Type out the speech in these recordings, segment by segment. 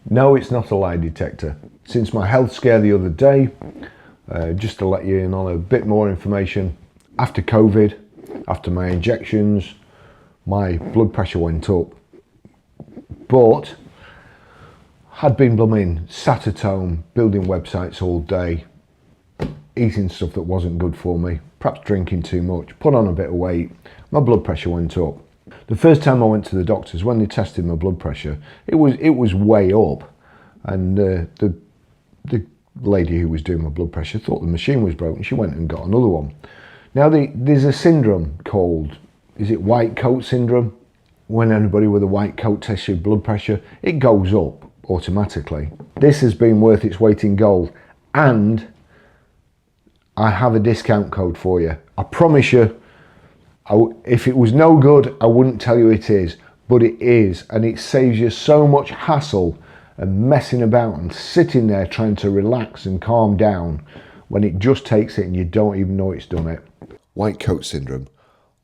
No, it's not a lie detector. Since my health scare the other day, just to let you in on a bit more information, after COVID, after my injections, my blood pressure went up, but had been blooming sat at home, building websites all day, eating stuff that wasn't good for me, perhaps drinking too much, put on a bit of weight, my blood pressure went up. The first time I went to the doctors, when they tested my blood pressure, it was way up, and the lady who was doing my blood pressure thought the machine was broken. She went and got another one. Now there's a syndrome called, is it white coat syndrome? When anybody with a white coat tests your blood pressure, it goes up automatically. This has been worth its weight in gold, and I have a discount code for you. I promise you, if it was no good, I wouldn't tell you it is, but it is, and it saves you so much hassle and messing about and sitting there trying to relax and calm down when it just takes it and you don't even know it's done it. White coat syndrome,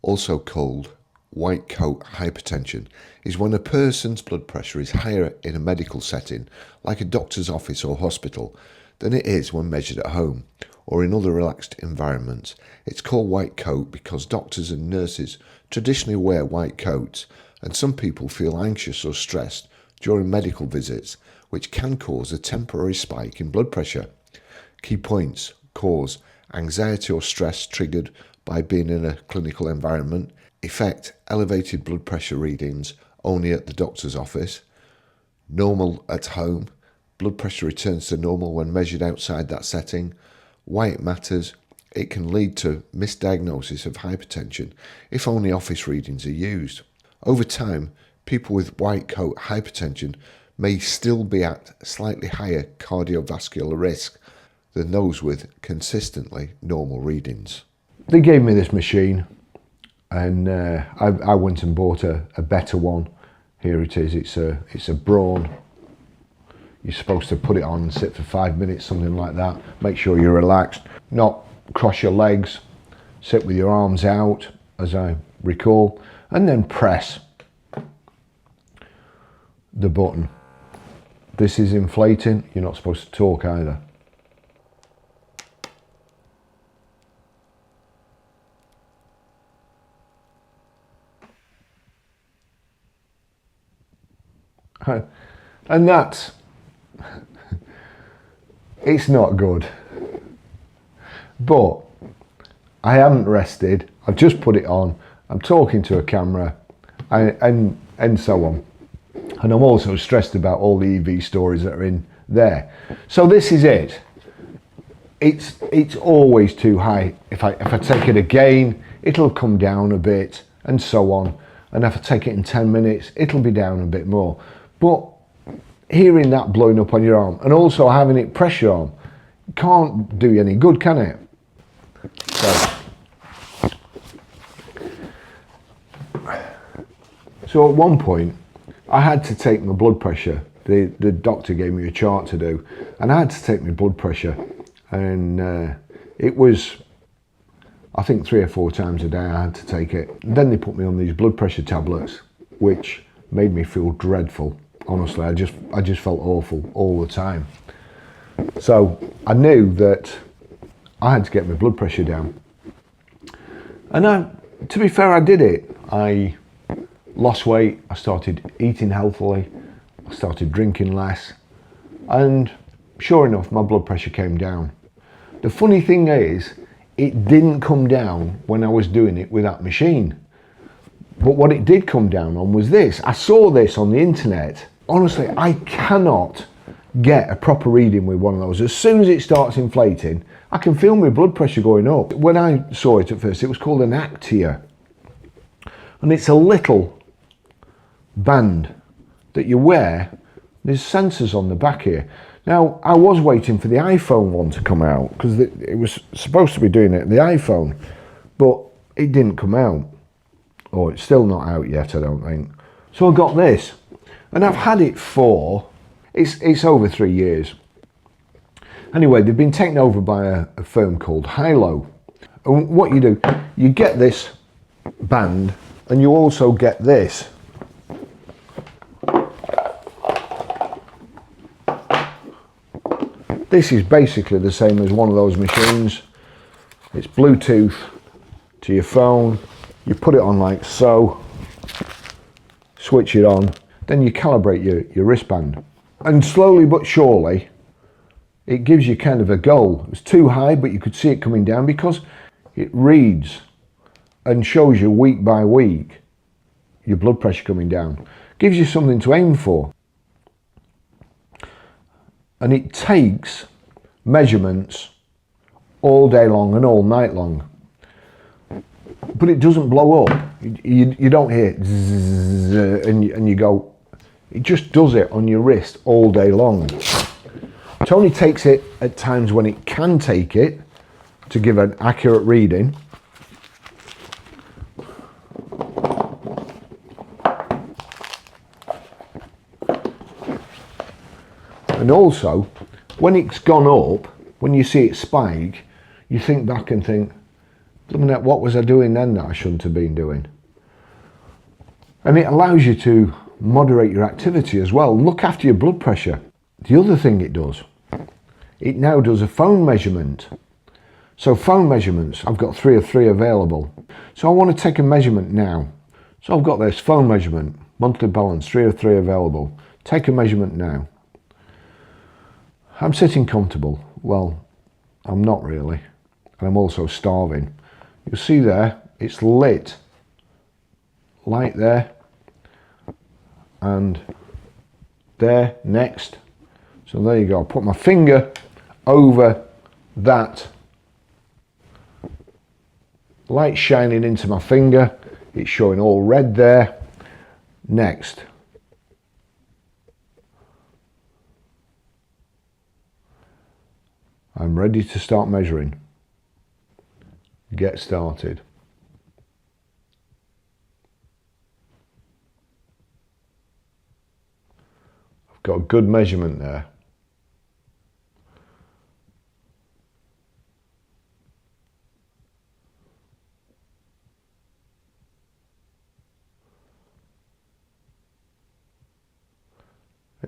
also called white coat hypertension, is when a person's blood pressure is higher in a medical setting, like a doctor's office or hospital, than it is when measured at home or in other relaxed environments. It's called white coat because doctors and nurses traditionally wear white coats, and some people feel anxious or stressed during medical visits, which can cause a temporary spike in blood pressure. Key points cause anxiety or stress triggered by being in a clinical environment, effect elevated blood pressure readings only at the doctor's office, normal at home, blood pressure returns to normal when measured outside that setting. Why it matters: it can lead to misdiagnosis of hypertension if only office readings are used. Over time, people with white coat hypertension may still be at slightly higher cardiovascular risk than those with consistently normal readings. They gave me this machine, and I went and bought a better one. Here it is. It's a Braun. You're supposed to put it on and sit for 5 minutes, something like that. Make sure you're relaxed, not cross your legs, sit with your arms out, as I recall, and then press the button. This is inflating. You're not supposed to talk either. And that's, it's not good, but I haven't rested. I've just put it on. I'm talking to a camera and so on. And I'm also stressed about all the EV stories that are in there. So this is it. It's always too high. If I take it again, it'll come down a bit, and so on. And if I take it in 10 minutes, it'll be down a bit more. But hearing that blowing up on your arm and also having it pressure on can't do you any good, can it? So at one point, I had to take my blood pressure. The doctor gave me a chart to do, and I had to take my blood pressure, and it was, I think, 3 or 4 times a day I had to take it. And then they put me on these blood pressure tablets, which made me feel dreadful. Honestly, I just felt awful all the time. So I knew that I had to get my blood pressure down. And to be fair, I did it. I lost weight, I started eating healthily, I started drinking less, and sure enough, my blood pressure came down. The funny thing is, it didn't come down when I was doing it with that machine. But what it did come down on was this. I saw this on the internet. Honestly, I cannot get a proper reading with one of those. As soon as it starts inflating, I can feel my blood pressure going up. When I saw it at first, it was called an Actia. And it's a little band that you wear. There's sensors on the back here. Now, I was waiting for the iPhone one to come out because it was supposed to be doing it, the iPhone, but it didn't come out. Or it's still not out yet, I don't think. So I got this, and I've had it for, it's over 3 years. Anyway, they've been taken over by a firm called Hilo. And what you do, you get this band, and you also get this. This is basically the same as one of those machines. It's Bluetooth to your phone. You put it on like so, switch it on, then you calibrate your wristband. And slowly but surely, it gives you kind of a goal. It's too high, but you could see it coming down because it reads and shows you week by week your blood pressure coming down. Gives you something to aim for. And it takes measurements all day long and all night long. But it doesn't blow up. You don't hear zzz and you go, it just does it on your wrist all day long. It only takes it at times when it can take it to give an accurate reading. And also, when it's gone up, when you see it spike, you think back and think, what was I doing then that I shouldn't have been doing? And it allows you to moderate your activity as well. Look after your blood pressure. The other thing it does, it now does a phone measurement. So phone measurements, I've got 3 of 3 available. So I want to take a measurement now. So I've got this phone measurement, monthly balance, 3 of 3 available. Take a measurement now. I'm sitting comfortable. Well, I'm not really. And I'm also starving. You'll see there, it's lit. Light there. And there, next. So there you go. I put my finger over that. Light shining into my finger. It's showing all red there. Next. I'm ready to start measuring. Get started. I've got a good measurement there.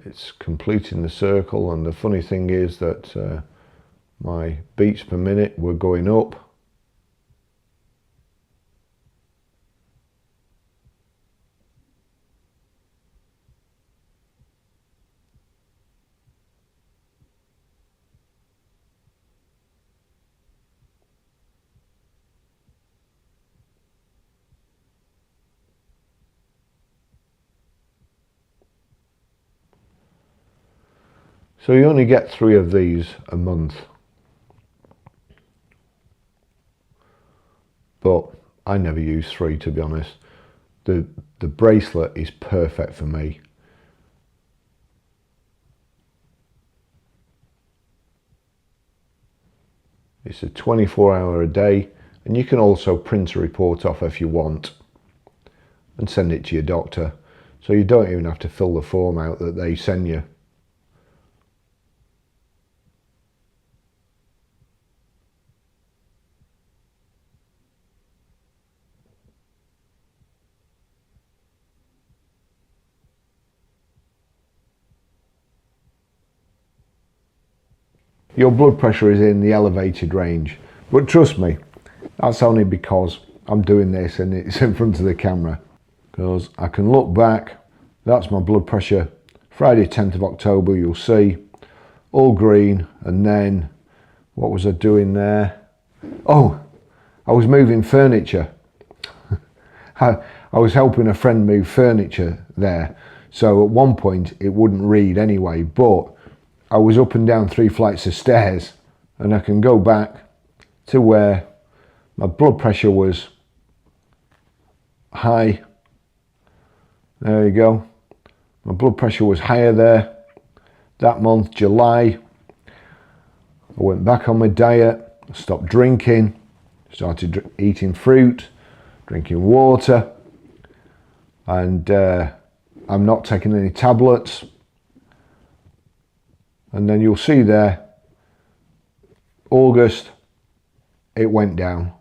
It's completing the circle, and the funny thing is that my beats per minute were going up. So you only get 3 of these a month. But I never use 3, to be honest. The bracelet is perfect for me. It's a 24-hour a day, and you can also print a report off if you want and send it to your doctor. So you don't even have to fill the form out that they send you. Your blood pressure is in the elevated range, but trust me, that's only because I'm doing this and it's in front of the camera. Because I can look back, that's my blood pressure, Friday 10th of October, you'll see, all green. And then, what was I doing there? Oh, I was moving furniture. I was helping a friend move furniture there. So at one point it wouldn't read anyway, but I was up and down 3 flights of stairs, and I can go back to where my blood pressure was high. There you go. My blood pressure was higher there. That month, July, I went back on my diet, stopped drinking, started eating fruit, drinking water, and I'm not taking any tablets. And then you'll see there, August, it went down.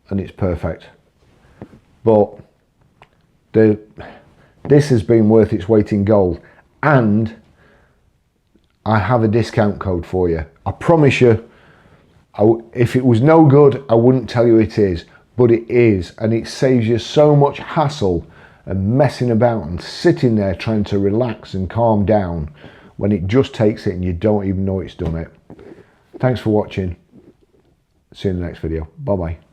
And it's perfect. But this has been worth its weight in gold. And I have a discount code for you. I promise you, if it was no good, I wouldn't tell you it is, but it is, and it saves you so much hassle and messing about and sitting there trying to relax and calm down when it just takes it and you don't even know it's done it. Thanks for watching. See you in the next video. Bye bye.